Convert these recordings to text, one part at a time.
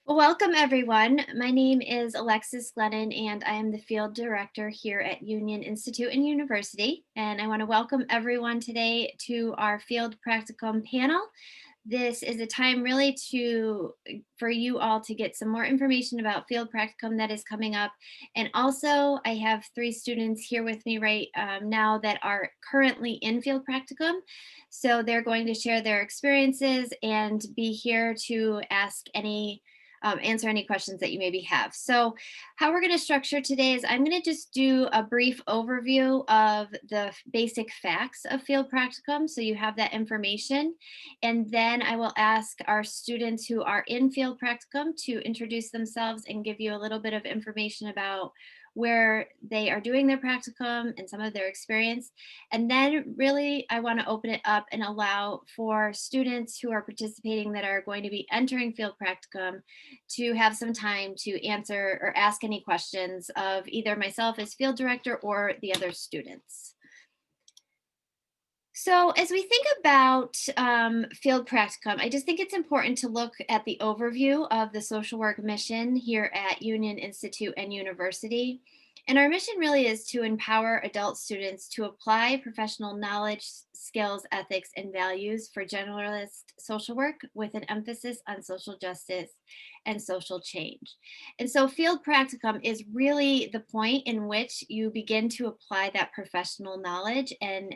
Welcome, everyone. My name is Alexis Glennon, and I am the field director here at Union Institute and University. And I want to welcome everyone today to our field practicum panel. This is a time really for you all to get some more information about field practicum that is coming up. And also, I have three students here with me right now that are currently in field practicum. So they're going to share their experiences and be here to answer any questions that you maybe have. So how we're going to structure today is I'm going to just do a brief overview of the basic facts of field practicum so you have that information. And then I will ask our students who are in field practicum to introduce themselves and give you a little bit of information about where they are doing their practicum and some of their experience. And then really I want to open it up and allow for students who are participating that are going to be entering field practicum to have some time to answer or ask any questions of either myself as field director or the other students. So, as we think about field practicum, I just think it's important to look at the overview of the social work mission here at Union Institute and University. And our mission really is to empower adult students to apply professional knowledge, skills, ethics, and values for generalist social work with an emphasis on social justice and social change. And so, field practicum is really the point in which you begin to apply that professional knowledge and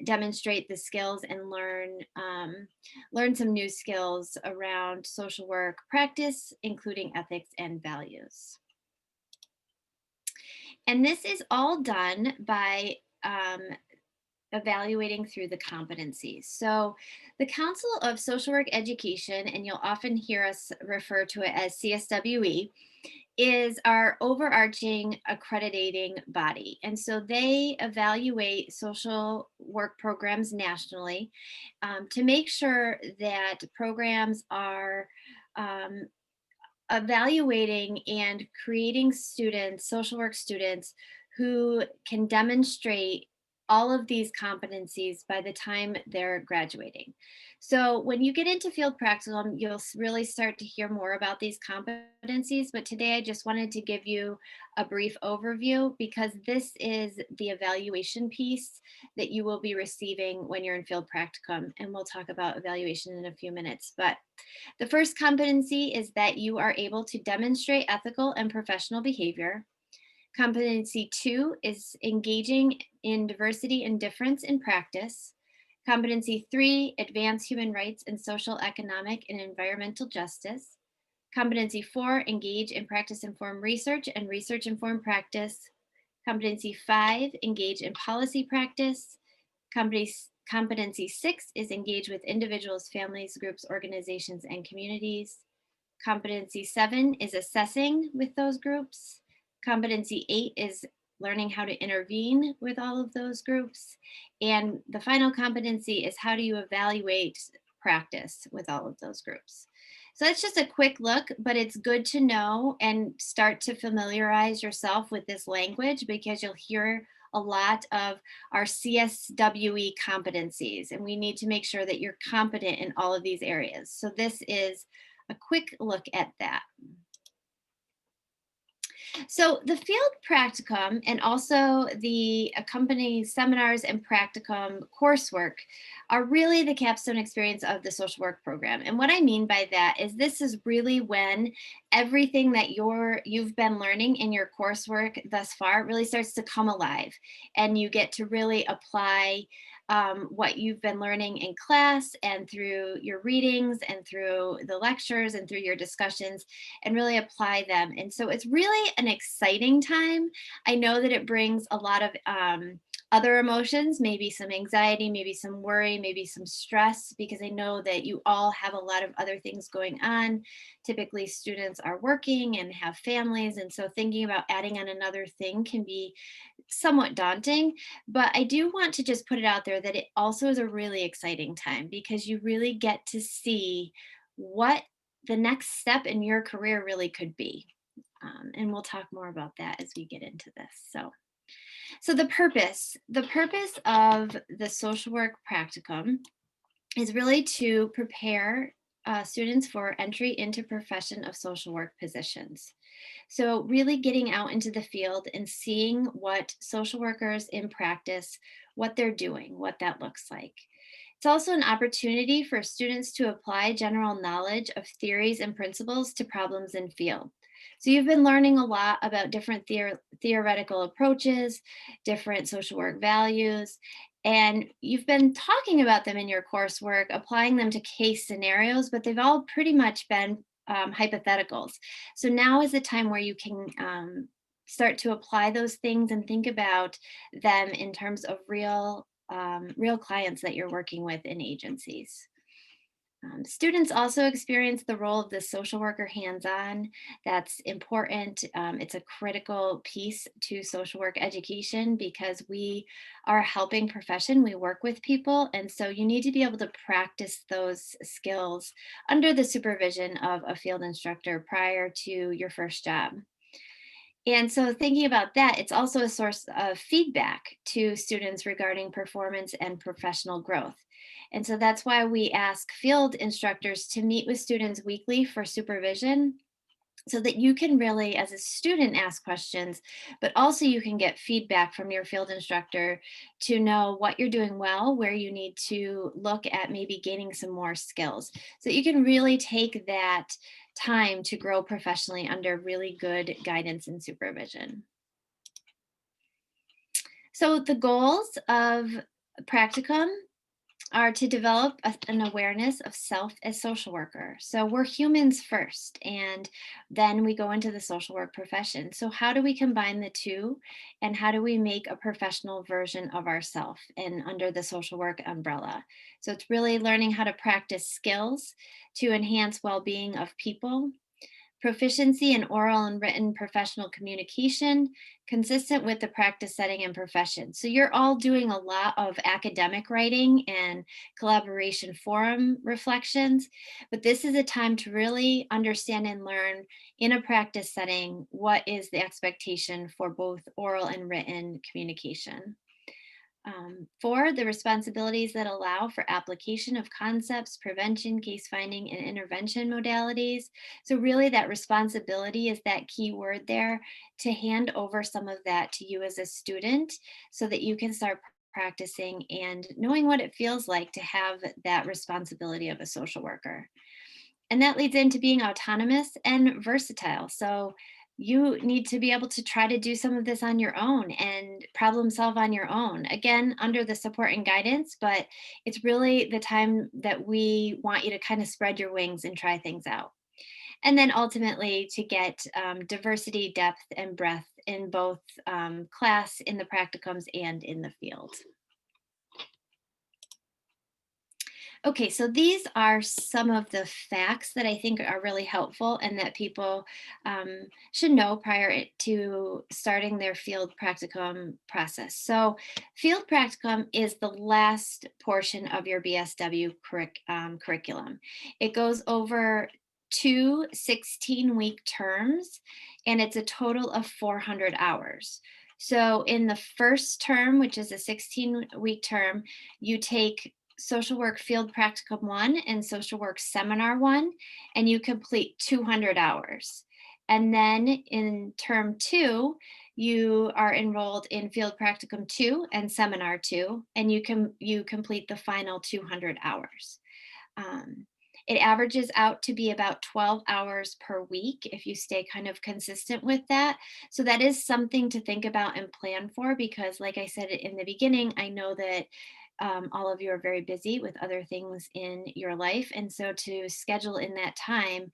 demonstrate the skills and learn some new skills around social work practice, including ethics and values. And this is all done by evaluating through the competencies. So, the Council of Social Work Education, and you'll often hear us refer to it as CSWE, is our overarching accrediting body. And so they evaluate social work programs nationally to make sure that programs are um, evaluating and creating students, social work students, who can demonstrate all of these competencies by the time they're graduating. So when you get into field practicum, you'll really start to hear more about these competencies. But today I just wanted to give you a brief overview because this is the evaluation piece that you will be receiving when you're in field practicum. And we'll talk about evaluation in a few minutes. But the first competency is that you are able to demonstrate ethical and professional behavior. Competency two is engaging in diversity and difference in practice. Competency three, advance human rights and social, economic, and environmental justice. Competency four, engage in practice informed research and research informed practice. Competency five, engage in policy practice. Competency six is engage with individuals, families, groups, organizations, and communities. Competency seven is assessing with those groups. Competency eight is learning how to intervene with all of those groups. And the final competency is how do you evaluate practice with all of those groups. So that's just a quick look, but it's good to know and start to familiarize yourself with this language because you'll hear a lot of our CSWE competencies, and we need to make sure that you're competent in all of these areas. So this is a quick look at that. So the field practicum and also the accompanying seminars and practicum coursework are really the capstone experience of the social work program. And what I mean by that is this is really when everything that you've been learning in your coursework thus far really starts to come alive, and you get to really apply what you've been learning in class and through your readings and through the lectures and through your discussions and really apply them. And so it's really an exciting time. I know that it brings a lot of other emotions, maybe some anxiety, maybe some worry, maybe some stress, because I know that you all have a lot of other things going on. Typically, students are working and have families. And so thinking about adding on another thing can be somewhat daunting. But I do want to just put it out there that it also is a really exciting time because you really get to see what the next step in your career really could be. And we'll talk more about that as we get into this. So the purpose of the social work practicum is really to prepare students for entry into profession of social work positions. So, really getting out into the field and seeing what social workers in practice, what they're doing, what that looks like. It's also an opportunity for students to apply general knowledge of theories and principles to problems in field. So, you've been learning a lot about different theoretical approaches, different social work values, and you've been talking about them in your coursework, applying them to case scenarios, but they've all pretty much been hypotheticals. So now is the time where you can start to apply those things and think about them in terms of real clients that you're working with in agencies. Students also experience the role of the social worker hands-on. That's important. It's a critical piece to social work education because we are a helping profession. We work with people. And so you need to be able to practice those skills under the supervision of a field instructor prior to your first job. And so, thinking about that, it's also a source of feedback to students regarding performance and professional growth. And so, that's why we ask field instructors to meet with students weekly for supervision so that you can really, as a student, ask questions, but also you can get feedback from your field instructor to know what you're doing well, where you need to look at maybe gaining some more skills. So you can really take that time to grow professionally under really good guidance and supervision. So the goals of Practicum are to develop an awareness of self as social worker. So we're humans first, and then we go into the social work profession. So how do we combine the two, and how do we make a professional version of ourself and under the social work umbrella? So it's really learning how to practice skills to enhance well-being of people, proficiency in oral and written professional communication, consistent with the practice setting and profession. So you're all doing a lot of academic writing and collaboration forum reflections, but this is a time to really understand and learn in a practice setting what is the expectation for both oral and written communication. Four, the responsibilities that allow for application of concepts, prevention, case finding, and intervention modalities. So, really, that responsibility is that key word there to hand over some of that to you as a student so that you can start practicing and knowing what it feels like to have that responsibility of a social worker. And that leads into being autonomous and versatile. So you need to be able to try to do some of this on your own and problem solve on your own. Again, under the support and guidance, but it's really the time that we want you to kind of spread your wings and try things out. And then ultimately to get diversity, depth, and breadth in both class, in the practicums, and in the field. Okay, so these are some of the facts that I think are really helpful and that people should know prior to starting their field practicum process. So, field practicum is the last portion of your BSW curriculum. It goes over two 16-week terms, and it's a total of 400 hours. So, in the first term, which is a 16-week term, you take social work field practicum 1 and social work seminar 1, and you complete 200 hours. And then in term 2, you are enrolled in field practicum 2 and seminar 2, and you complete the final 200 hours. Um, it averages out to be about 12 hours per week if you stay kind of consistent with that. So that is something to think about and plan for because, like I said in the beginning, I know that all of you are very busy with other things in your life. And so to schedule in that time,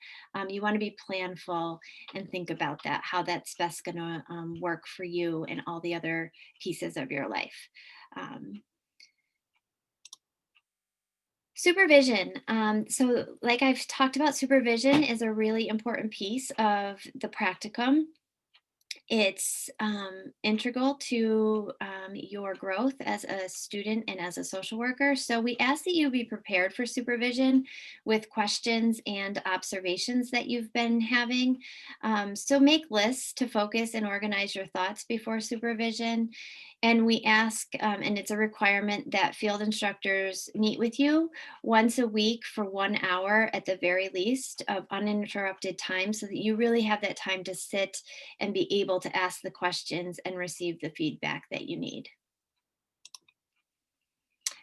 you want to be planful and think about that, how that's best going to work for you and all the other pieces of your life. Um, Supervision. So, like I've talked about, supervision is a really important piece of the practicum. It's integral to your growth as a student and as a social worker. So we ask that you be prepared for supervision with questions and observations that you've been having. So make lists to focus and organize your thoughts before supervision. And we ask, and it's a requirement that field instructors meet with you once a week for 1 hour at the very least of uninterrupted time so that you really have that time to sit and be able to ask the questions and receive the feedback that you need.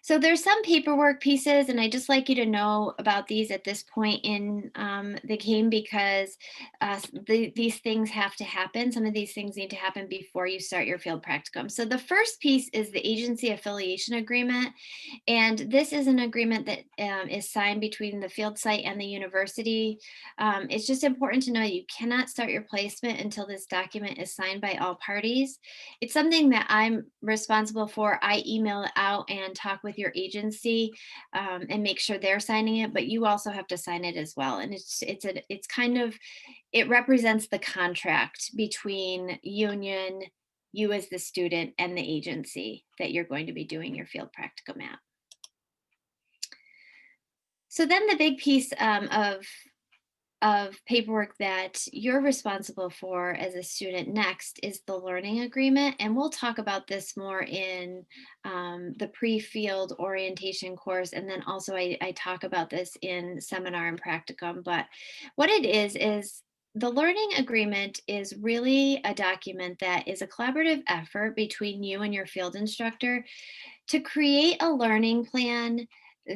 So there's some paperwork pieces, and I just like you to know about these at this point in the game because these things have to happen. Some of these things need to happen before you start your field practicum. So the first piece is the agency affiliation agreement. And this is an agreement that is signed between the field site and the university. It's just important to know you cannot start your placement until this document is signed by all parties. It's something that I'm responsible for. I email it out and talk with your agency and make sure they're signing it, but you also have to sign it as well. And it's kind of, it represents the contract between union, you as the student, and the agency that you're going to be doing your field practicum at. So then the big piece of paperwork that you're responsible for as a student next is the learning agreement. And we'll talk about this more in the pre-field orientation course. And then also I talk about this in seminar and practicum. But what it is the learning agreement is really a document that is a collaborative effort between you and your field instructor to create a learning plan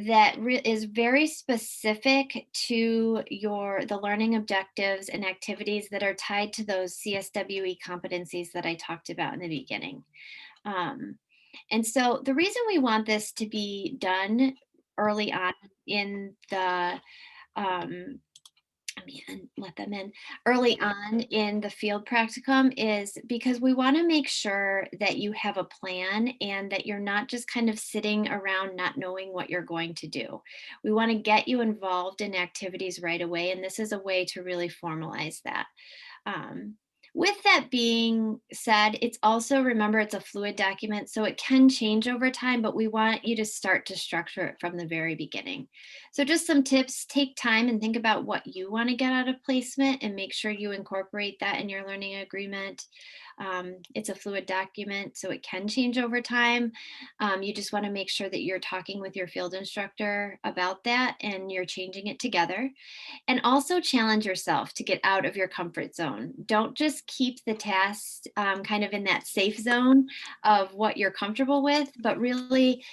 that is very specific to the learning objectives and activities that are tied to those CSWE competencies that I talked about in the beginning. Um, and so the reason we want this to be done early on in the um, and let them in early on in the field practicum is because we want to make sure that you have a plan and that you're not just kind of sitting around not knowing what you're going to do. We want to get you involved in activities right away, and this is a way to really formalize that. Um, with that being said, it's also, remember, it's a fluid document, so it can change over time, but we want you to start to structure it from the very beginning. So just some tips: take time and think about what you want to get out of placement and make sure you incorporate that in your learning agreement. It's a fluid document, so it can change over time. You just want to make sure that you're talking with your field instructor about that and you're changing it together. And also challenge yourself to get out of your comfort zone. Don't just keep the tasks kind of in that safe zone of what you're comfortable with, but really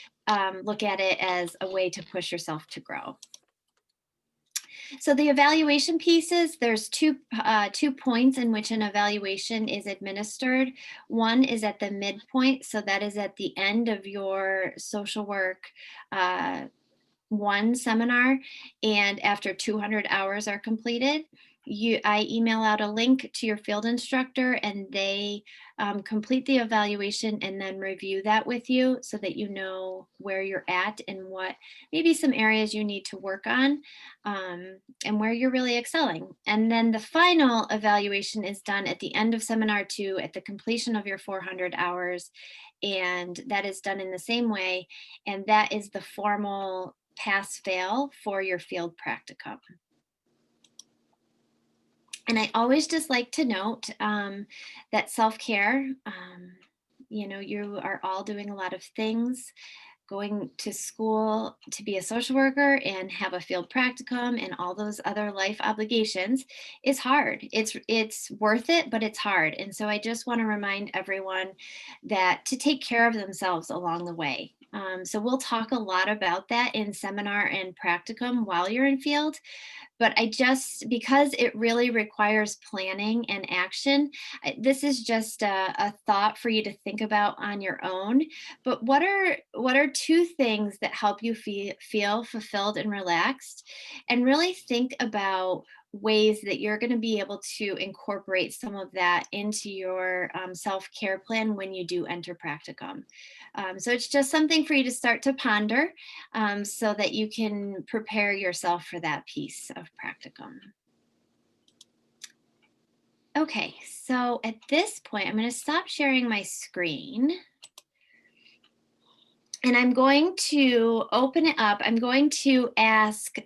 look at it as a way to push yourself to grow. So the evaluation pieces, there's two points in which an evaluation is administered. One is at the midpoint, so that is at the end of your social work one seminar, and after 200 hours are completed, I email out a link to your field instructor and they complete the evaluation and then review that with you so that you know where you're at and what maybe some areas you need to work on, and where you're really excelling. And then the final evaluation is done at the end of seminar 2 at the completion of your 400 hours, and that is done in the same way, and that is the formal pass fail for your field practicum. And I always just like to note that self-care, you are all doing a lot of things. Going to school to be a social worker and have a field practicum and all those other life obligations is hard. It's worth it, but it's hard. And so I just want to remind everyone that to take care of themselves along the way. So we'll talk a lot about that in seminar and practicum while you're in field, but because it really requires planning and action, this is just a thought for you to think about on your own. But what are two things that help you feel fulfilled and relaxed? And really think about ways that you're going to be able to incorporate some of that into your self-care plan when you do enter practicum. So it's just something for you to start to ponder, so that you can prepare yourself for that piece of practicum. Okay, so at this point, I'm going to stop sharing my screen. And I'm going to open it up. I'm going to ask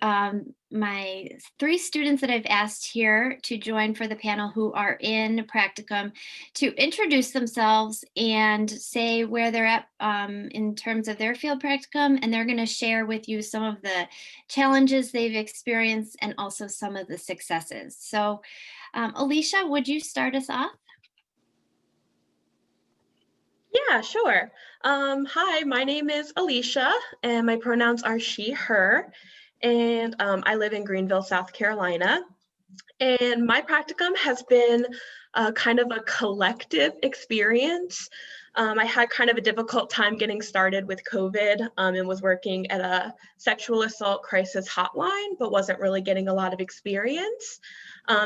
my 3 students that I've asked here to join for the panel who are in Practicum to introduce themselves and say where they're at in terms of their field practicum. And they're going to share with you some of the challenges they've experienced and also some of the successes. So, Alicia, would you start us off? Yeah, sure. Hi, my name is Alicia, and my pronouns are she, her, and I live in Greenville, South Carolina. And my practicum has been kind of a collective experience. I had kind of a difficult time getting started with COVID and was working at a sexual assault crisis hotline, but wasn't really getting a lot of experience.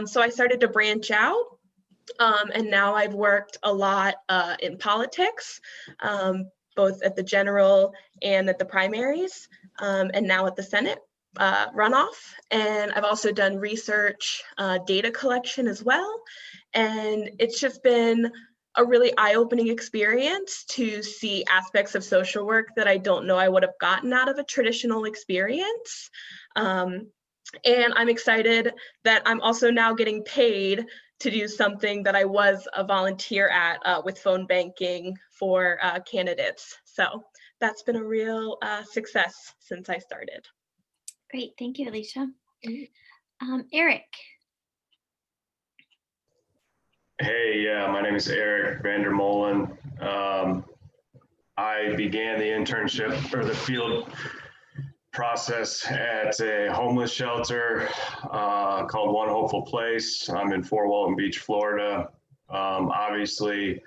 So I started to branch out. And now I've worked a lot in politics, both at the general and at the primaries, and now at the Senate runoff. And I've also done research, data collection as well. And it's just been a really eye-opening experience to see aspects of social work that I don't know I would have gotten out of a traditional experience. And I'm excited that I'm also now getting paid to do something that I was a volunteer at with phone banking for candidates. So that's been a real success since I started. Great. Thank you, Alicia. Mhm. Eric. Hey, yeah, my name is Eric Vandermolen. I began the internship or the field process at a homeless shelter called One Hopeful Place. I'm in Fort Walton Beach, Florida. Obviously,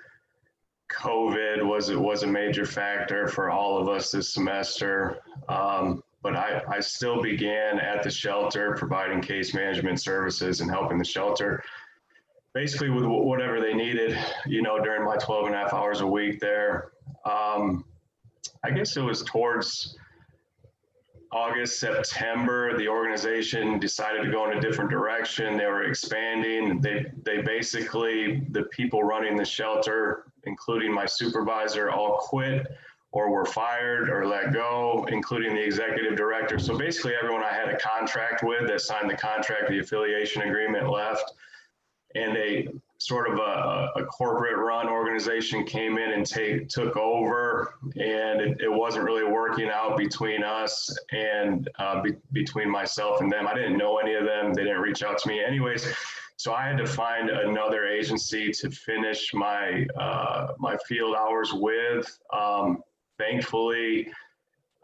COVID was a major factor for all of us this semester. But I still began at the shelter providing case management services and helping the shelter basically with whatever they needed, during my 12 and a half hours a week there. I guess it was towards August, September, the organization decided to go in a different direction. They were expanding. They basically, the people running the shelter, including my supervisor, all quit or were fired or let go, including the executive director. So basically everyone I had a contract with that signed the contract, the affiliation agreement left. And a sort of a corporate run organization came in and took over, and it wasn't really working out between us and between myself and them. I didn't know any of them. They didn't reach out to me anyways. So I had to find another agency to finish my my field hours with. Thankfully,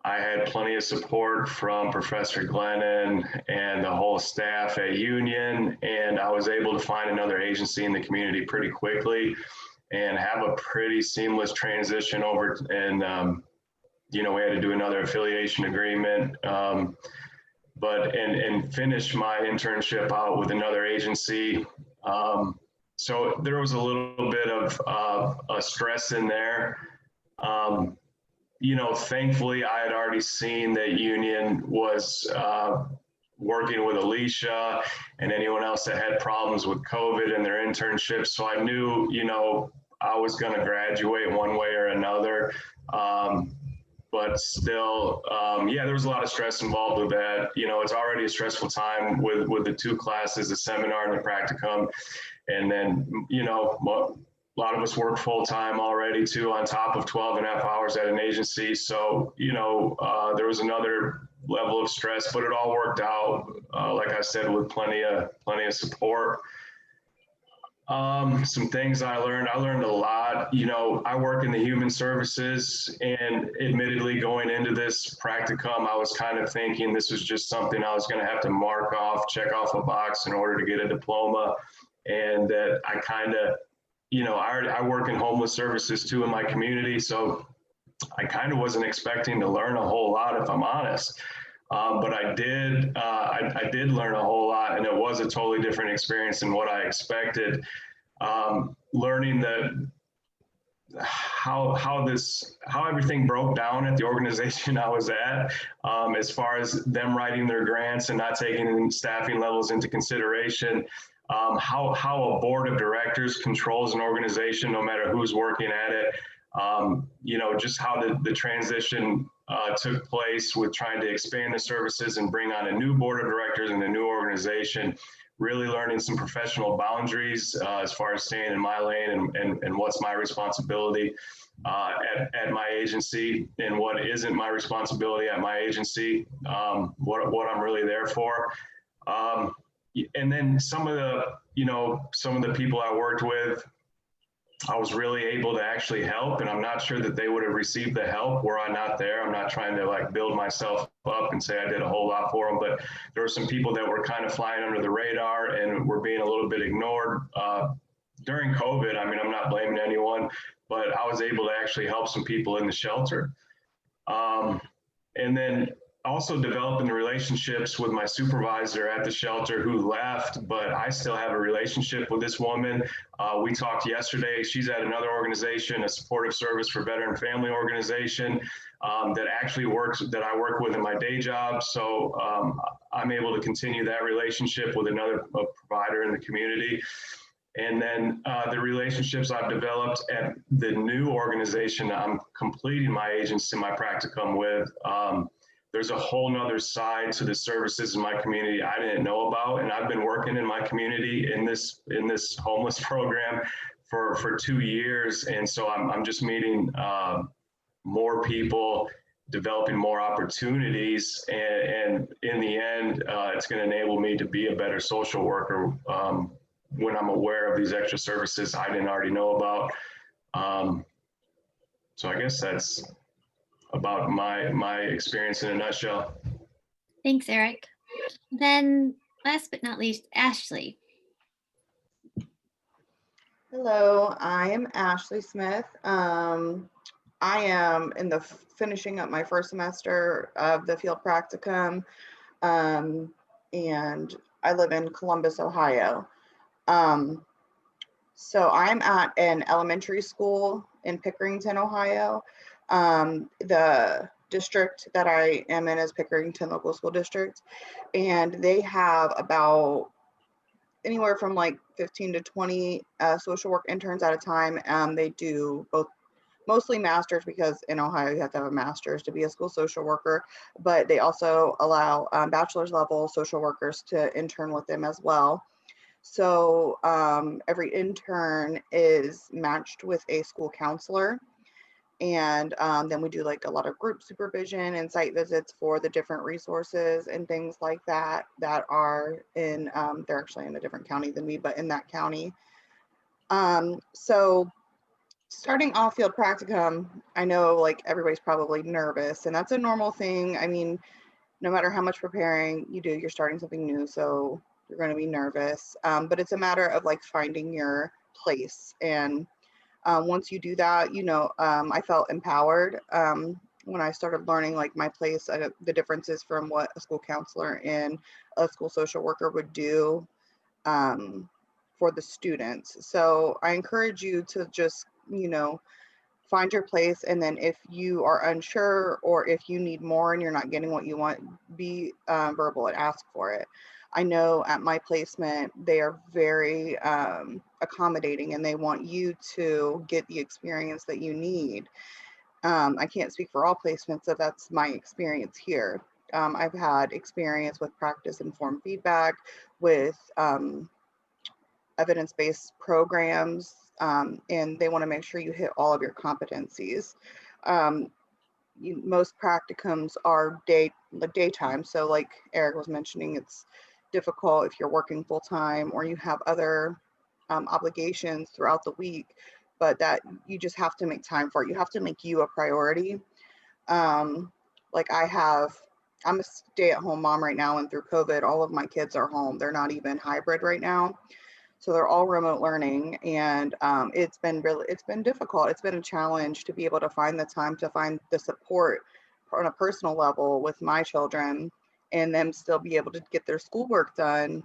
I had plenty of support from Professor Glennon and the whole staff at Union, and I was able to find another agency in the community pretty quickly and have a pretty seamless transition over. And, we had to do another affiliation agreement, but finish my internship out with another agency. So there was a little bit of stress in there. Thankfully, I had already seen that Union was working with Alicia and anyone else that had problems with COVID and their internships. So I knew, I was going to graduate one way or another. But still, there was a lot of stress involved with that. It's already a stressful time with the 2 classes, the seminar and the practicum. And then, a lot of us work full time already too, on top of 12 and a half hours at an agency. So, there was another level of stress, but it all worked out. Like I said, with plenty of support. Some things I learned a lot. I work in the human services, and admittedly going into this practicum, I was kind of thinking this was just something I was going to have to check off a box in order to get a diploma. And that I kind of, I work in homeless services too in my community. So I kind of wasn't expecting to learn a whole lot, if I'm honest. But I did learn a whole lot, and it was a totally different experience than what I expected. Learning that how everything broke down at the organization I was at, as far as them writing their grants and not taking staffing levels into consideration. how a board of directors controls an organization, no matter who's working at it. Just how the transition took place with trying to expand the services and bring on a new board of directors and a new organization, really learning some professional boundaries as far as staying in my lane and what's my responsibility at my agency and what isn't my responsibility at my agency, what I'm really there for. And then some of the people I worked with, I was really able to actually help, and I'm not sure that they would have received the help were I not there. I'm not trying to like build myself up and say I did a whole lot for them, but there were some people that were kind of flying under the radar and were being a little bit ignored during COVID. I mean, I'm not blaming anyone, but I was able to actually help some people in the shelter. And then also developing the relationships with my supervisor at the shelter who left, but I still have a relationship with this woman. We talked yesterday. She's at another organization, a supportive service for veteran family organization that actually that I work with in my day job. So I'm able to continue that relationship with another provider in the community. And then the relationships I've developed at the new organization I'm completing my agency, my practicum with. There's a whole nother side to the services in my community I didn't know about. And I've been working in my community in this homeless program for 2 years. And so I'm just meeting more people, developing more opportunities. And in the end, it's going to enable me to be a better social worker when I'm aware of these extra services I didn't already know about. So I guess that's about my experience in a nutshell. Thanks, Eric. Then last but not least, Ashley. Hello, I am Ashley Smith. I am in the finishing up my first semester of the field practicum, and I live in Columbus, Ohio. So I'm at an elementary school in Pickerington, Ohio. The district that I am in is Pickerington Local School District, and they have about anywhere from like 15 to 20 social work interns at a time. They do both, mostly masters, because in Ohio you have to have a master's to be a school social worker, but they also allow bachelor's level social workers to intern with them as well. So every intern is matched with a school counselor. And then we do like a lot of group supervision and site visits for the different resources and things like that that are in, they're actually in a different county than me, but in that county. So starting off field practicum, I know like everybody's probably nervous, and that's a normal thing. I mean, no matter how much preparing you do, you're starting something new, so you're going to be nervous. But it's a matter of like finding your place. And once you do that, I felt empowered when I started learning like my place, the differences from what a school counselor and a school social worker would do for the students. So I encourage you to just, find your place. And then if you are unsure or if you need more and you're not getting what you want, be verbal and ask for it. I know at my placement, they are very accommodating, and they want you to get the experience that you need. I can't speak for all placements, so that's my experience here. I've had experience with practice-informed feedback, with evidence-based programs, and they want to make sure you hit all of your competencies. Most practicums are daytime, so like Eric was mentioning, it's difficult if you're working full-time or you have other obligations throughout the week, but that you just have to make time for it. You have to make you a priority. Like I'm a stay-at-home mom right now, and through COVID, all of my kids are home. They're not even hybrid right now. So they're all remote learning, and it's been difficult. It's been a challenge to be able to find the time to find the support on a personal level with my children, and them still be able to get their schoolwork done,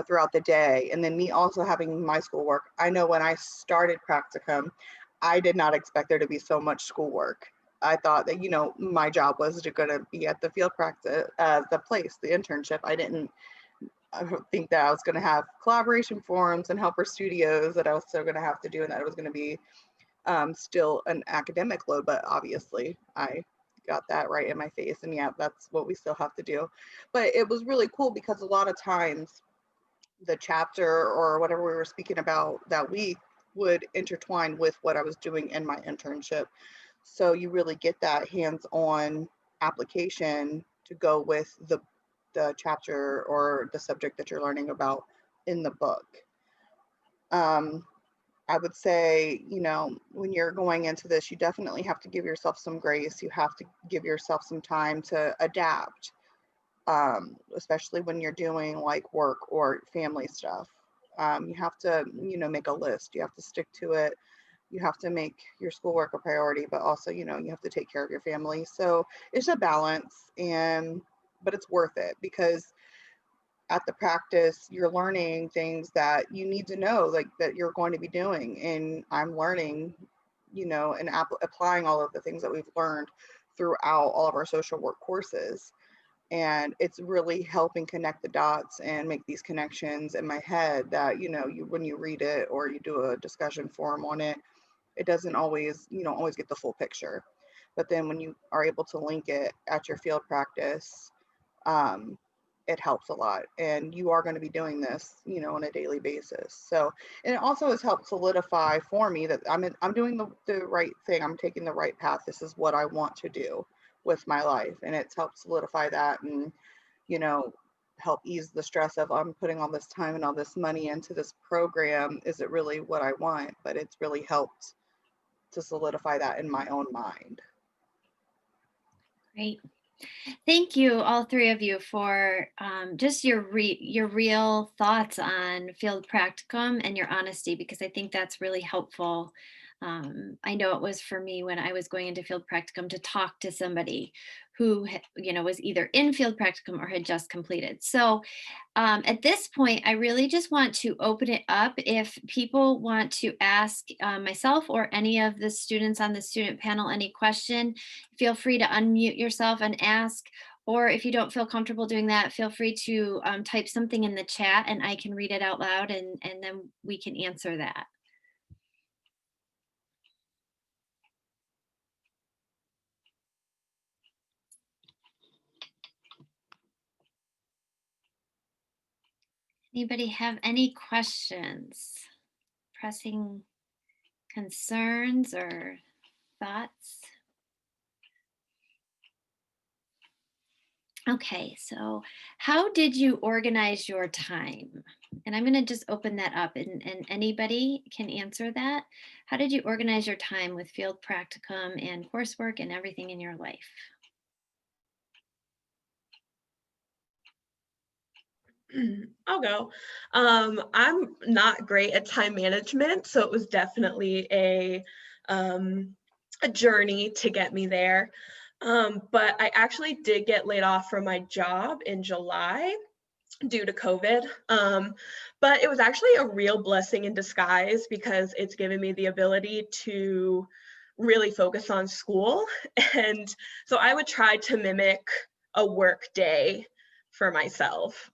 throughout the day. And then me also having my schoolwork. I know when I started practicum, I did not expect there to be so much schoolwork. I thought that, my job was going to be at the field practice, the internship. I didn't I don't think that I was going to have collaboration forums and helper studios that I was still going to have to do, and that it was going to be still an academic load, but obviously I got that right in my face. And yeah, that's what we still have to do. But it was really cool because a lot of times the chapter or whatever we were speaking about that week would intertwine with what I was doing in my internship. So you really get that hands-on application to go with the chapter or the subject that you're learning about in the book. I would say, you know, when you're going into this, you definitely have to give yourself some grace. You have to give yourself some time to adapt, especially when you're doing like work or family stuff. You have to, you know, make a list. You have to stick to it. You have to make your schoolwork a priority, but also, you know, you have to take care of your family. So it's a balance, but it's worth it because at the practice, you're learning things that you need to know, like that you're going to be doing. And I'm learning, you know, and applying all of the things that we've learned throughout all of our social work courses. And it's really helping connect the dots and make these connections in my head that, you know, when you read it or you do a discussion forum on it, it doesn't always, you don't always get the full picture. But then when you are able to link it at your field practice, um, it helps a lot. And you are going to be doing this, you know, on a daily basis. So, and it also has helped solidify for me that I'm doing the right thing. I'm taking the right path. This is what I want to do with my life. And it's helped solidify that and, you know, help ease the stress of I'm putting all this time and all this money into this program. Is it really what I want? But it's really helped to solidify that in my own mind. Great. Thank you, all three of you, for just your real thoughts on field practicum and your honesty, because I think that's really helpful. I know it was for me when I was going into field practicum to talk to somebody who, you know, was either in field practicum or had just completed. So at this point, I really just want to open it up. If people want to ask myself or any of the students on the student panel any question, feel free to unmute yourself and ask. Or if you don't feel comfortable doing that, feel free to type something in the chat and I can read it out loud and then we can answer that. Anybody have any questions, pressing concerns or thoughts? Okay, so how did you organize your time? And I'm going to just open that up and anybody can answer that. How did you organize your time with field practicum and coursework and everything in your life? I'll go. I'm not great at time management, so it was definitely a journey to get me there. But I actually did get laid off from my job in July due to COVID. But it was actually a real blessing in disguise because it's given me the ability to really focus on school. And so I would try to mimic a work day for myself.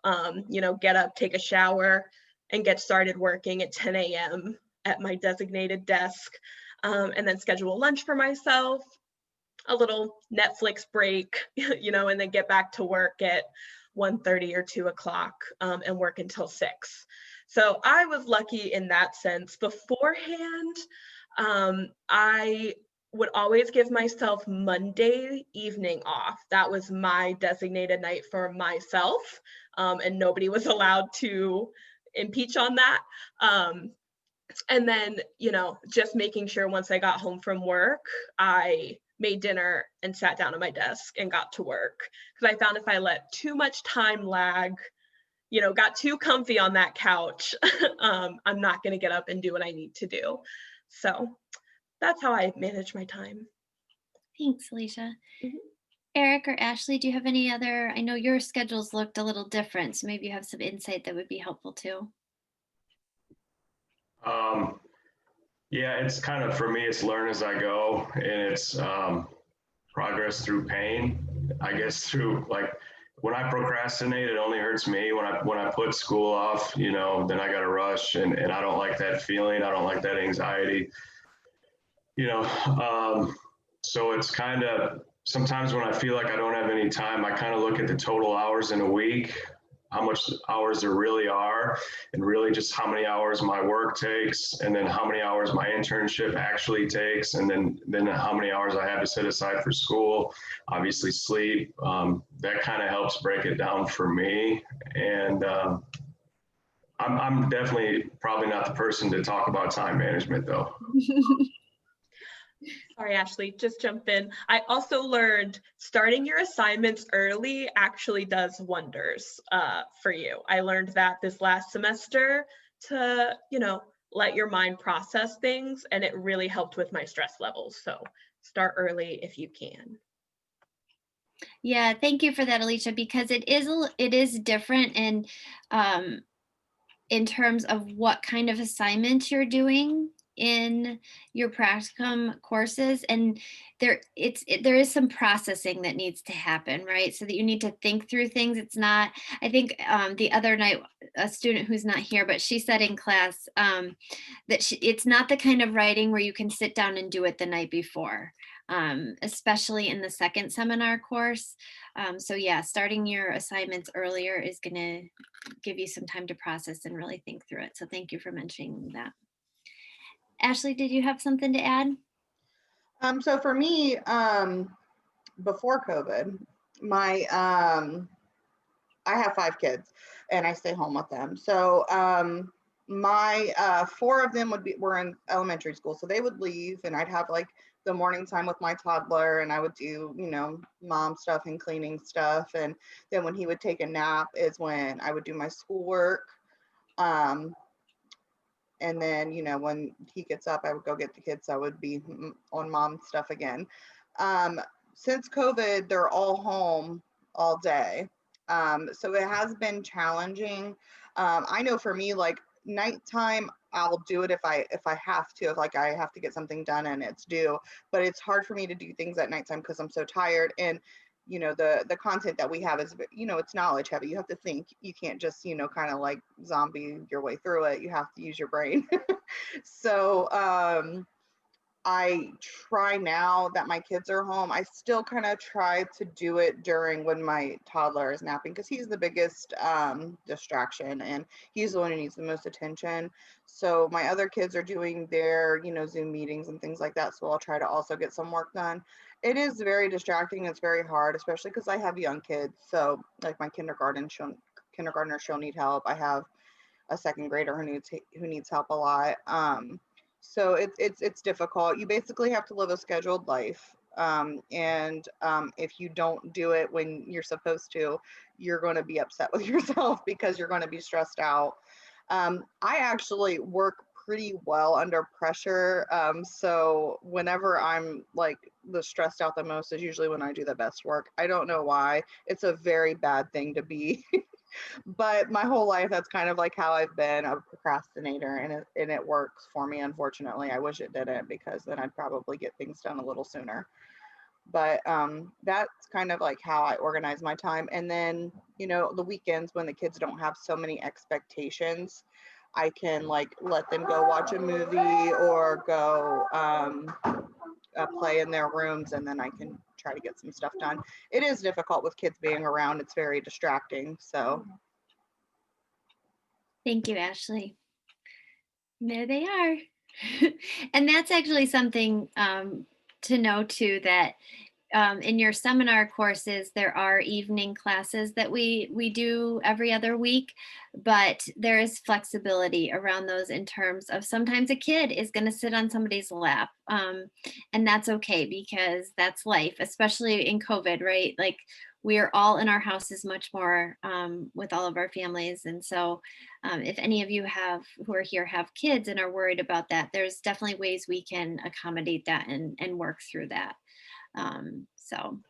You know, get up, take a shower, and get started working at 10 a.m. at my designated desk, and then schedule lunch for myself, a little Netflix break, you know, and then get back to work at 1:30 or 2 o'clock and work until 6. So I was lucky in that sense. Beforehand, I would always give myself Monday evening off. That was my designated night for myself, and nobody was allowed to impeach on that. And then, you know, just making sure once I got home from work, I made dinner and sat down at my desk and got to work. Because I found if I let too much time lag, you know, got too comfy on that couch, I'm not going to get up and do what I need to do. So that's how I manage my time. Thanks, Alicia. Mhm. Eric or Ashley, do you have any other? I know your schedules looked a little different, so maybe you have some insight that would be helpful too. Yeah, it's kind of, for me, it's learn as I go, and it's progress through pain, I guess, through like when I procrastinate, it only hurts me. When I put school off, you know, then I got to rush, and I don't like that feeling. I don't like that anxiety, you know. So it's kind of sometimes when I feel like I don't have any time, I kind of look at the total hours in a week, how much hours there really are, and really just how many hours my work takes, and then how many hours my internship actually takes, and then how many hours I have to set aside for school, obviously sleep. That kind of helps break it down for me. And I'm definitely probably not the person to talk about time management though. Sorry, Ashley, just jump in. I also learned starting your assignments early actually does wonders for you. I learned that this last semester to, let your mind process things, and it really helped with my stress levels. So start early if you can. Yeah, thank you for that, Alicia, because it is different um, in terms of what kind of assignments you're doing in your practicum courses, and there is some processing that needs to happen, right? So that you need to think through things. It's not, I think the other night, a student who's not here, but she said in class that it's not the kind of writing where you can sit down and do it the night before, especially in the second seminar course. So yeah, starting your assignments earlier is going to give you some time to process and really think through it. So thank you for mentioning that. Ashley, did you have something to add? So for me, before COVID, my I have 5 kids and I stay home with them. So my 4 of them were in elementary school, so they would leave and I'd have like the morning time with my toddler, and I would do, mom stuff and cleaning stuff, and then when he would take a nap is when I would do my schoolwork. um and then, when he gets up, I would go get the kids. I would be on mom stuff again. um since COVID, they're all home all day. So it has been challenging. I know for me, like nighttime, I'll do it if I have to, if like I have to get something done and it's due. But it's hard for me to do things at nighttime because I'm so tired. And the content that we have is, it's knowledge heavy. You have to think. You can't just, kind of like zombie your way through it. You have to use your brain. So I try, now that my kids are home, I still kind of try to do it during when my toddler is napping, because he's the biggest distraction and he's the one who needs the most attention. So my other kids are doing their, Zoom meetings and things like that. So I'll try to also get some work done. It is very distracting. It's very hard, especially because I have young kids. So like my kindergartner, she'll need help. I have a second grader who needs help a lot. So it's difficult. You basically have to live a scheduled life. And if you don't do it when you're supposed to, you're going to be upset with yourself because you're going to be stressed out. I actually work pretty well under pressure. So whenever I'm like the stressed out the most is usually when I do the best work. I don't know why. It's a very bad thing to be. But my whole life, that's kind of like how I've been a procrastinator, and it works for me. Unfortunately, I wish it didn't, because then I'd probably get things done a little sooner. But that's kind of like how I organize my time. And then, the weekends when the kids don't have so many expectations, I can like let them go watch a movie or go play in their rooms, and then I can try to get some stuff done. It is difficult with kids being around. It's very distracting. So Thank you, Ashley. There they are. And that's actually something to know too, that in your seminar courses, there are evening classes that we do every other week, but there is flexibility around those in terms of sometimes a kid is going to sit on somebody's lap, and that's okay because that's life, especially in COVID, right? Like we are all in our houses much more with all of our families, and so if any of you who are here have kids and are worried about that, there's definitely ways we can accommodate that and work through that. So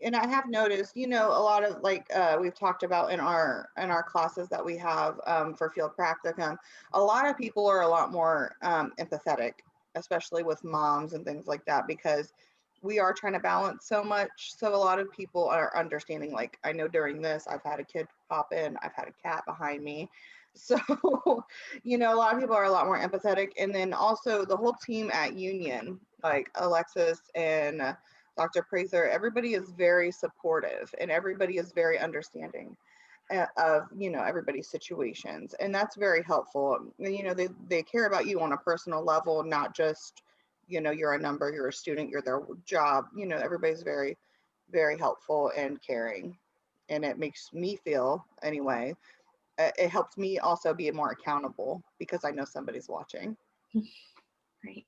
and I have noticed, a lot of like we've talked about in our classes that we have for field practicum, a lot of people are a lot more empathetic, especially with moms and things like that, because we are trying to balance so much. So a lot of people are understanding, like, I know during this, I've had a kid pop in, I've had a cat behind me. So, a lot of people are a lot more empathetic. And then also the whole team at Union, like Alexis and Dr. Prather, everybody is very supportive and everybody is very understanding of everybody's situations, and that's very helpful. They care about you on a personal level, not just you're a number, you're a student, you're their job. Everybody's very, very helpful and caring, and it makes me feel, anyway, it helps me also be more accountable because I know somebody's watching. Great.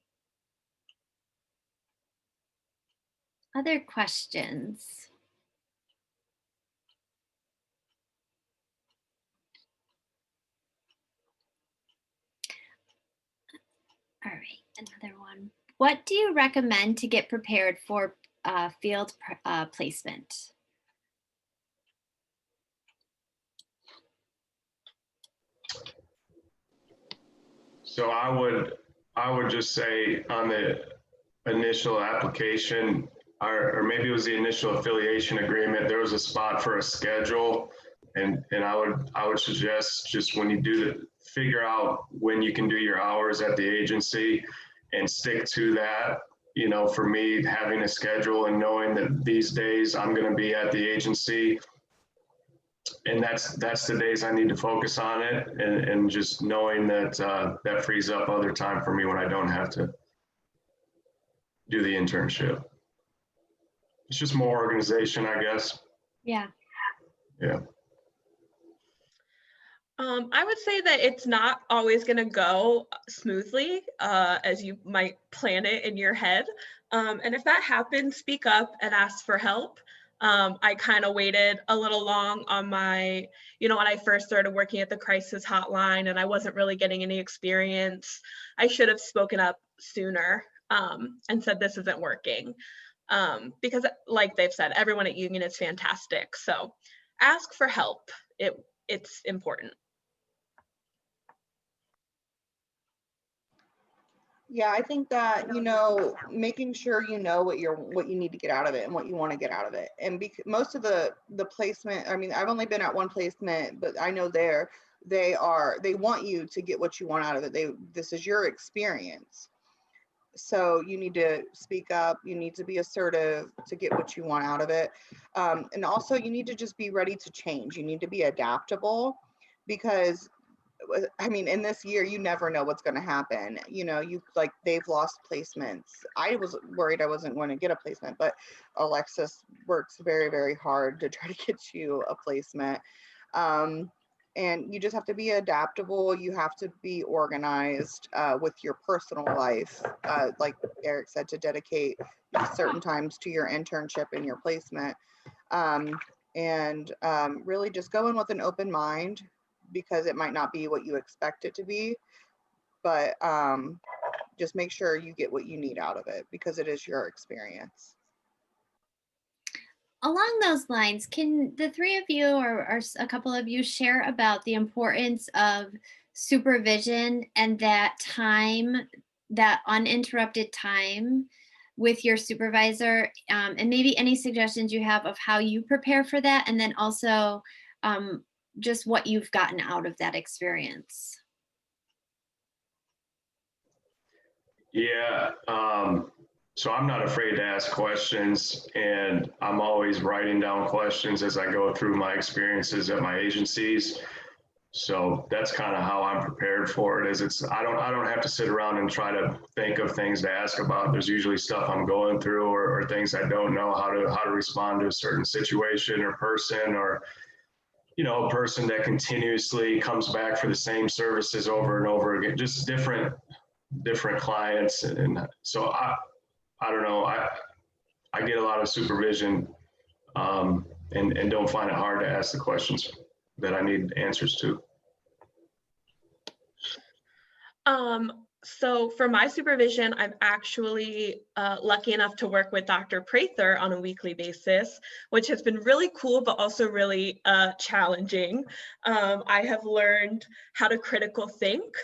Other questions? All right, another one. What do you recommend to get prepared for field placement? So I would just say on the initial application, or maybe it was the initial affiliation agreement, there was a spot for a schedule. And I would suggest, just when you figure out when you can do your hours at the agency and stick to that. For me, having a schedule and knowing that these days I'm going to be at the agency, and that's the days I need to focus on it, and just knowing that that frees up other time for me when I don't have to do the internship. It's just more organization, I guess. Yeah. Yeah. I would say that it's not always going to go smoothly as you might plan it in your head. And if that happens, speak up and ask for help. I kind of waited a little long on my, when I first started working at the crisis hotline and I wasn't really getting any experience. I should have spoken up sooner and said this isn't working. Because like they've said, everyone at Union is fantastic. So ask for help. It's important. Yeah, I think that, making sure what you need to get out of it and what you want to get out of it. And most of the placement, I mean, I've only been at one placement, but I know they want you to get what you want out of it. This is your experience. So you need to speak up, you need to be assertive to get what you want out of it. And also you need to just be ready to change. You need to be adaptable, because I mean, in this year, you never know what's going to happen. They've lost placements. I was worried I wasn't going to get a placement, but Alexis works very, very hard to try to get you a placement. And you just have to be adaptable. You have to be organized with your personal life. Like Eric said, to dedicate certain times to your internship and your placement. And really just go in with an open mind, because it might not be what you expect it to be, but just make sure you get what you need out of it, because it is your experience. Along those lines, can the three of you or a couple of you share about the importance of supervision and that time, that uninterrupted time with your supervisor, and maybe any suggestions you have of how you prepare for that, and then also just what you've gotten out of that experience? Yeah. So I'm not afraid to ask questions, and I'm always writing down questions as I go through my experiences at my agencies. So that's kind of how I'm prepared for it. I don't have to sit around and try to think of things to ask about. There's usually stuff I'm going through, or things I don't know how to respond to a certain situation or person, or a person that continuously comes back for the same services over and over again, just different clients. And so I don't know, I get a lot of supervision, and don't find it hard to ask the questions that I need answers to. So for my supervision, I'm actually lucky enough to work with Dr. Prather on a weekly basis, which has been really cool, but also really challenging. I have learned how to critical think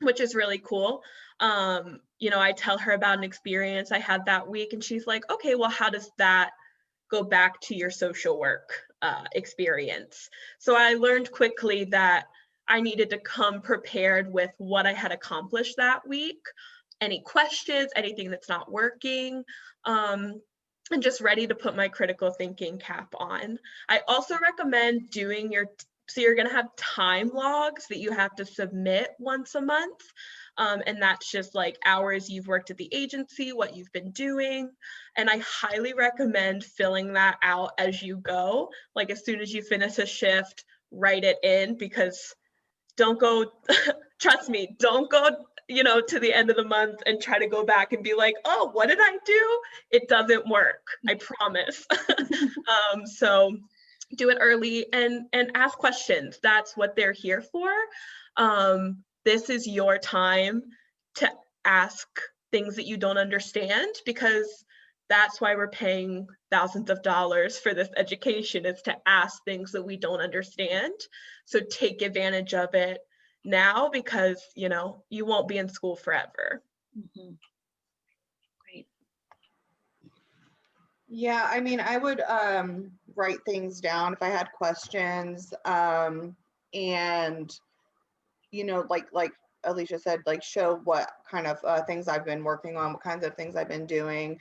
which is really cool. You know, I tell her about an experience I had that week, and she's like, okay, well, how does that go back to your social work experience? So I learned quickly that I needed to come prepared with what I had accomplished that week, any questions, anything that's not working, and just ready to put my critical thinking cap on. I also recommend doing so you're going to have time logs that you have to submit once a month. And that's just like hours you've worked at the agency, what you've been doing. And I highly recommend filling that out as you go. Like as soon as you finish a shift, write it in, because don't go, trust me, don't go, you know, to the end of the month and try to go back and be like, oh, what did I do? It doesn't work, I promise. So do it early and ask questions. That's what they're here for. This is your time to ask things that you don't understand, because that's why we're paying thousands of dollars for this education, is to ask things that we don't understand. So take advantage of it now, because you know you won't be in school forever. Mhm. Great. Yeah, I mean, I would write things down if I had questions, and you know, like Alicia said, like show what kind of things I've been working on, what kinds of things I've been doing.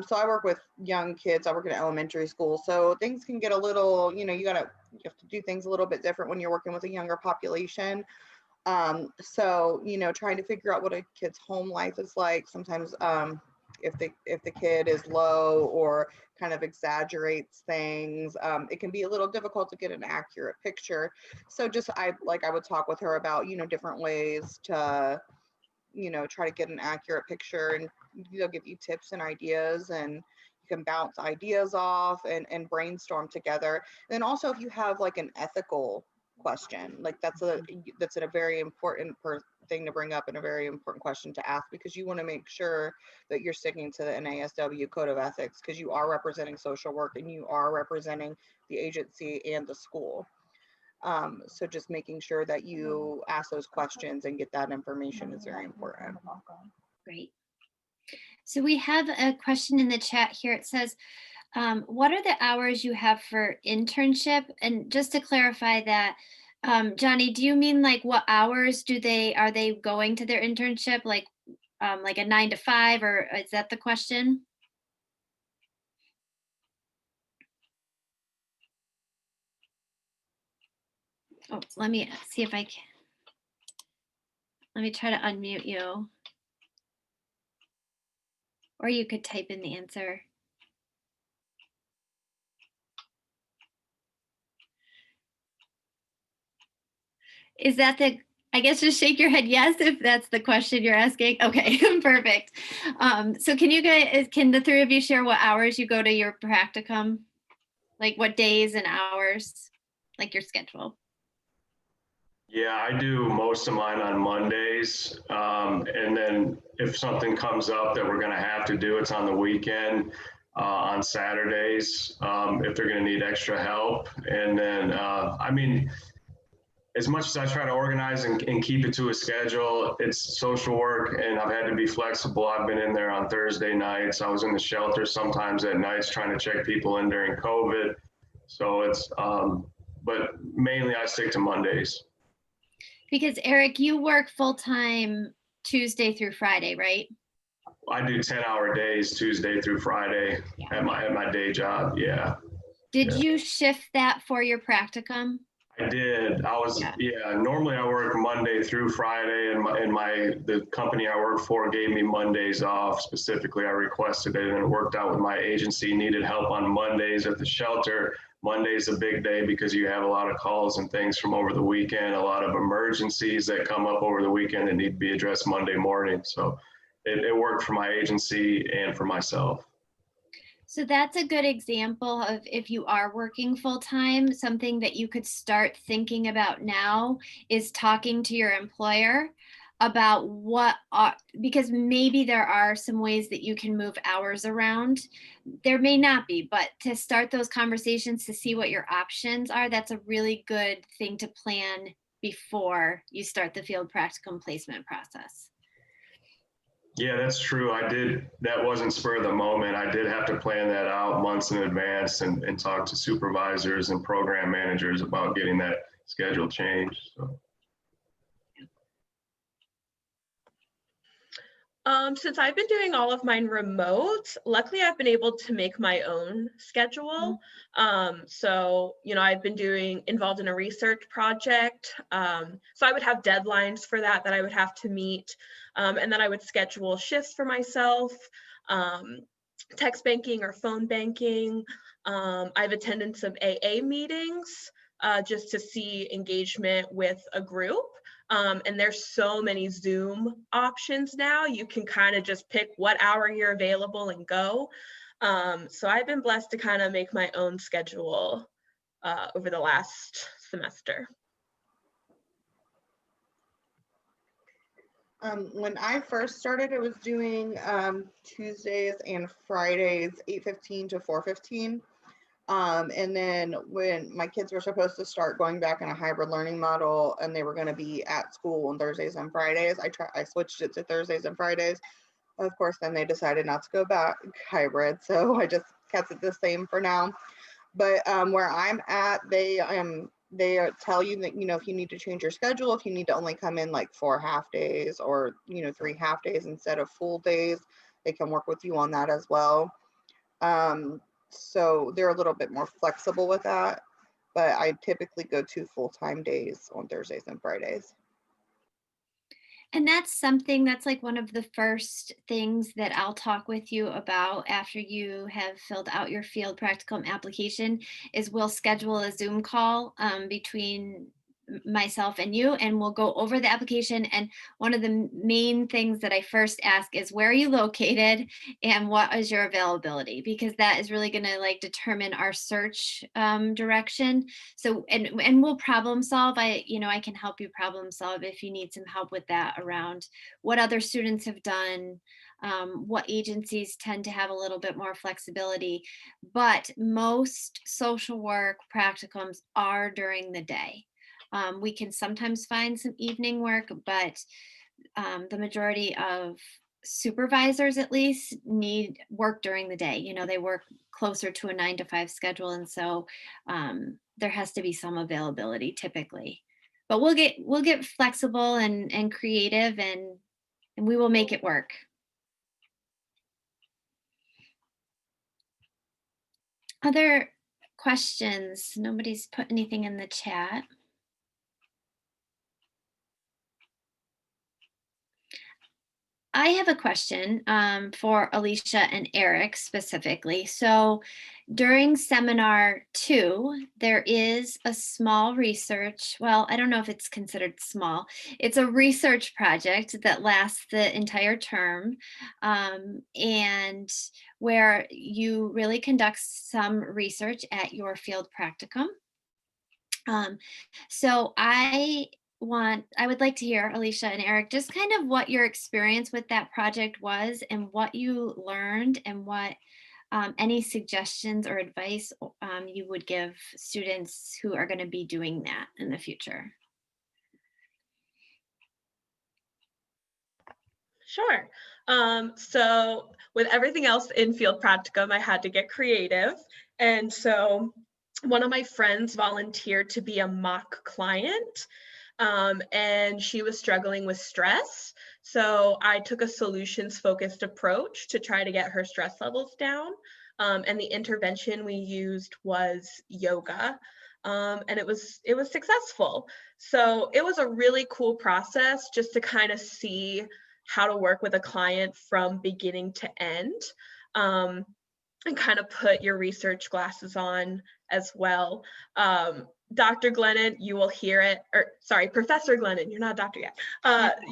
So I work with young kids. I work in elementary school, so things can get a little, you know, you have to do things a little bit different when you're working with a younger population. So you know, trying to figure out what a kid's home life is like. Sometimes if the kid is low or kind of exaggerates things, it can be a little difficult to get an accurate picture. So just I would talk with her about, you know, different ways to, you know, try to get an accurate picture, and they'll give you tips and ideas, and you can bounce ideas off and brainstorm together. And then also if you have like an ethical question, like that's a very important thing to bring up, and a very important question to ask, because you want to make sure that you're sticking to the NASW code of ethics, because you are representing social work and you are representing the agency and the school. So just making sure that you ask those questions and get that information is very important. Great. So we have a question in the chat here. It says, what are the hours you have for internship? And just to clarify that, Johnny, do you mean like what hours are they going to their internship? Like a 9 to 5, or is that the question? Oh, let me see if I can. Let me try to unmute you. Or you could type in the answer. Is that I guess just shake your head yes if that's the question you're asking. Okay, perfect. So can the three of you share what hours you go to your practicum? Like what days and hours, like your schedule? Yeah, I do most of mine on Mondays. And then if something comes up that we're going to have to do, it's on the weekend, on Saturdays, if they're going to need extra help. And then, I mean, as much as I try to organize and keep it to a schedule, it's social work, and I've had to be flexible. I've been in there on Thursday nights. I was in the shelter sometimes at nights trying to check people in during COVID. So it's, but mainly I stick to Mondays. Because Eric, you work full-time Tuesday through Friday, right? I do 10-hour days Tuesday through Friday at my day job. Yeah. Did you shift that for your practicum? I did. Normally I work Monday through Friday, and the company I work for gave me Mondays off. Specifically, I requested it, and it worked out with my agency. Needed help on Mondays at the shelter. Monday's a big day because you have a lot of calls and things from over the weekend, a lot of emergencies that come up over the weekend that need to be addressed Monday morning. So it worked for my agency and for myself. So that's a good example of, if you are working full-time, something that you could start thinking about now is talking to your employer about because maybe there are some ways that you can move hours around. There may not be, but to start those conversations to see what your options are, that's a really good thing to plan before you start the field practicum placement process. Yeah, that's true. That wasn't spur of the moment. I did have to plan that out months in advance and talk to supervisors and program managers about getting that schedule changed. So. Since I've been doing all of mine remote, luckily I've been able to make my own schedule. So, I've been involved in a research project. So I would have deadlines for that I would have to meet. And then I would schedule shifts for myself, text banking or phone banking. I have attendance of AA meetings just to see engagement with a group. And there's so many Zoom options now. You can kind of just pick what hour you're available and go. So I've been blessed to kind of make my own schedule over the last semester. When I first started, it was doing Tuesdays and Fridays, 8:15 to 4:15. And then when my kids were supposed to start going back in a hybrid learning model and they were going to be at school on Thursdays and Fridays, I switched it to Thursdays and Fridays. Of course, then they decided not to go back hybrid, so I just kept it the same for now. But where I'm at, they tell you that, if you need to change your schedule, if you need to only come in like 4 half days or 3 half days instead of full days, they can work with you on that as well. So they're a little bit more flexible with that, but I typically go 2 full-time days on Thursdays and Fridays. And that's something that's like one of the first things that I'll talk with you about after you have filled out your field practicum application is we'll schedule a Zoom call between myself and you, and we'll go over the application. And one of the main things that I first ask is, where are you located and what is your availability? Because that is really going to determine our search direction. So, and we'll problem solve. I can help you problem solve if you need some help with that around what other students have done. What agencies tend to have a little bit more flexibility, but most social work practicums are during the day. We can sometimes find some evening work, but the majority of supervisors at least need work during the day. They work closer to a 9 to 5 schedule. And so there has to be some availability typically, but we'll get flexible and creative and we will make it work. Other questions? Nobody's put anything in the chat. I have a question for Alicia and Eric specifically. So during seminar 2, there is a small research, well, I don't know if it's considered small. It's a research project that lasts the entire term and where you really conduct some research at your field practicum. So I would like to hear, Alicia and Eric, just kind of what your experience with that project was and what you learned and what any suggestions or advice you would give students who are going to be doing that in the future. Sure. So with everything else in field practicum, I had to get creative. And so one of my friends volunteered to be a mock client. And she was struggling with stress. So I took a solutions-focused approach to try to get her stress levels down. And the intervention we used was yoga. And it was successful. So it was a really cool process just to kind of see how to work with a client from beginning to end. And kind of put your research glasses on as well. Dr. Glennon, you will hear it, or sorry, Professor Glennon, you're not a doctor yet.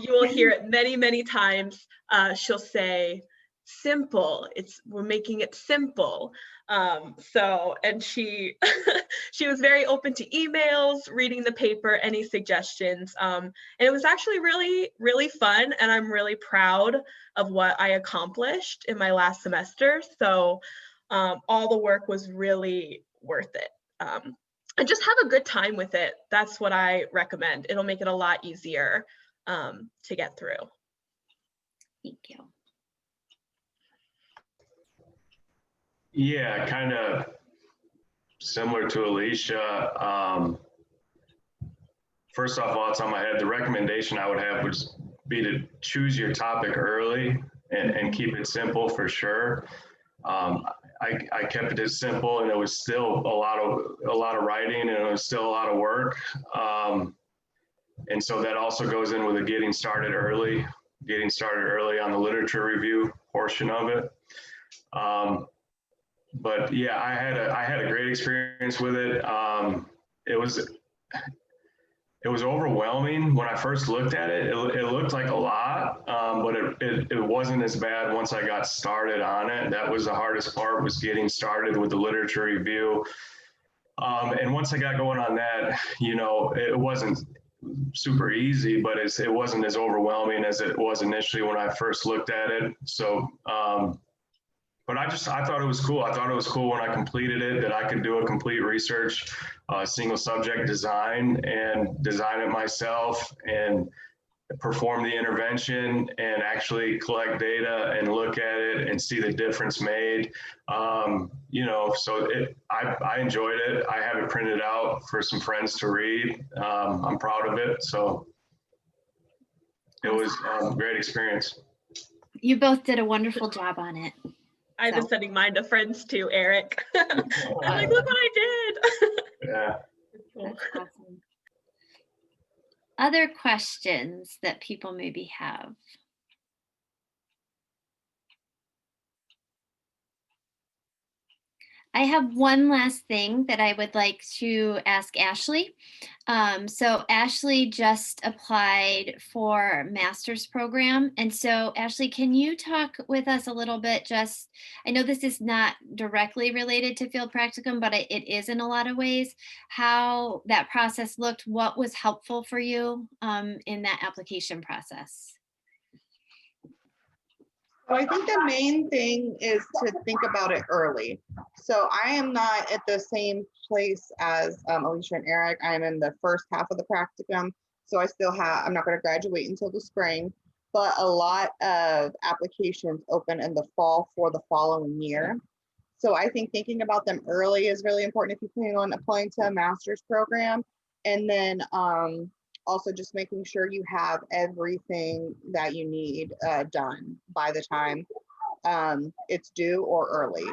You will hear it many, many times. She'll say, simple, we're making it simple. And she, she was very open to emails, reading the paper, any suggestions. And it was actually really, really fun. And I'm really proud of what I accomplished in my last semester. So all the work was really worth it. and just have a good time with it. That's what I recommend. It'll make it a lot easier to get through. Thank you. Yeah, kind of similar to Alicia. First off, while it's on my head, the recommendation I would have would be to choose your topic early and keep it simple for sure. I kept it as simple, and it was still a lot of writing, and it was still a lot of work. And so that also goes in with the getting started early on the literature review portion of it. But yeah, I had a great experience with it. It was overwhelming when I first looked at it. It looked like a lot, but it wasn't as bad once I got started on it. That was the hardest part, was getting started with the literature review. And once I got going on that, it wasn't super easy, but it wasn't as overwhelming as it was initially when I first looked at it. So, but I thought it was cool. I thought it was cool when I completed it that I could do a complete research, single subject design, and design it myself and perform the intervention and actually collect data and look at it and see the difference made. So I enjoyed it. I have it printed out for some friends to read. I'm proud of it. So it was a great experience. You both did a wonderful job on it. I've been sending mine to friends too, Eric. I'm like, look what I did. Yeah. That's awesome. Other questions that people maybe have? I have one last thing that I would like to ask Ashley. So Ashley just applied for master's program. And so Ashley, can you talk with us a little bit, I know this is not directly related to field practicum, but it is in a lot of ways, how that process looked, what was helpful for you in that application process? So I think the main thing is to think about it early. So I am not at the same place as Alicia and Eric. I am in the first half of the practicum. So I'm not going to graduate until the spring, but a lot of applications open in the fall for the following year. So I think thinking about them early is really important if you plan on applying to a master's program. And then also just making sure you have everything that you need done by the time it's due or early.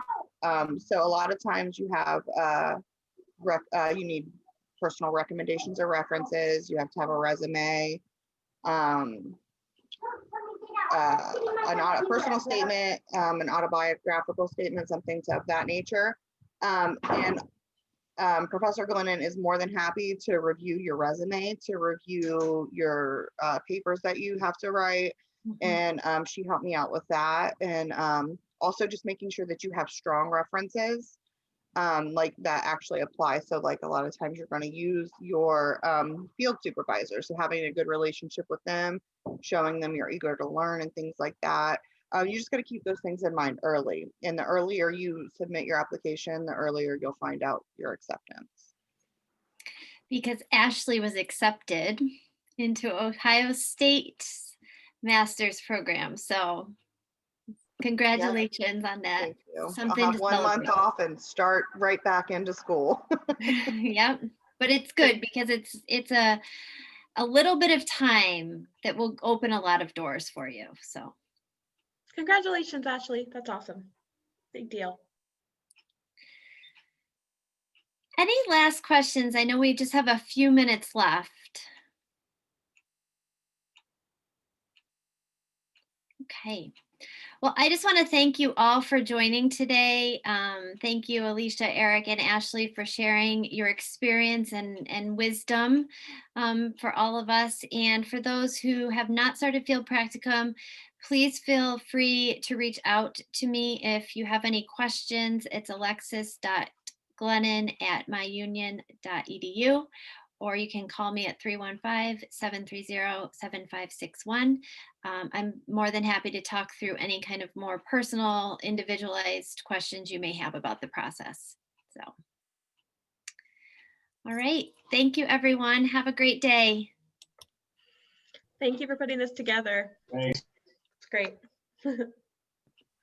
So a lot of times you have you need personal recommendations or references. You have to have a resume, a personal statement, an autobiographical statement, something of that nature. And Professor Glennon is more than happy to review your resume, to review your papers that you have to write. And she helped me out with that. And also just making sure that you have strong references like that actually apply. So like a lot of times you're going to use your field supervisor. So having a good relationship with them, showing them you're eager to learn and things like that. You just got to keep those things in mind early. And the earlier you submit your application, the earlier you'll find out your acceptance. Because Ashley was accepted into Ohio State's master's program. So congratulations on that. Thank you. Something I'll have to 1 month celebrate. off and start right back into school. Yep. But it's good because it's a little bit of time that will open a lot of doors for you. So Congratulations, Ashley. That's awesome. Big deal. any last questions? I know we just have a few minutes left. Okay. Well, I just want to thank you all for joining today. Thank you, Alicia, Eric, and Ashley, for sharing your experience and wisdom for all of us. And for those who have not started field practicum, please feel free to reach out to me if you have any questions. It's alexis.glennon@myunion.edu. Or you can call me at 315-730-7561. I'm more than happy to talk through any kind of more personal, individualized questions you may have about the process. So, All right. Thank you, everyone. Have a great day. Thank you for putting this together. Thanks. It's great.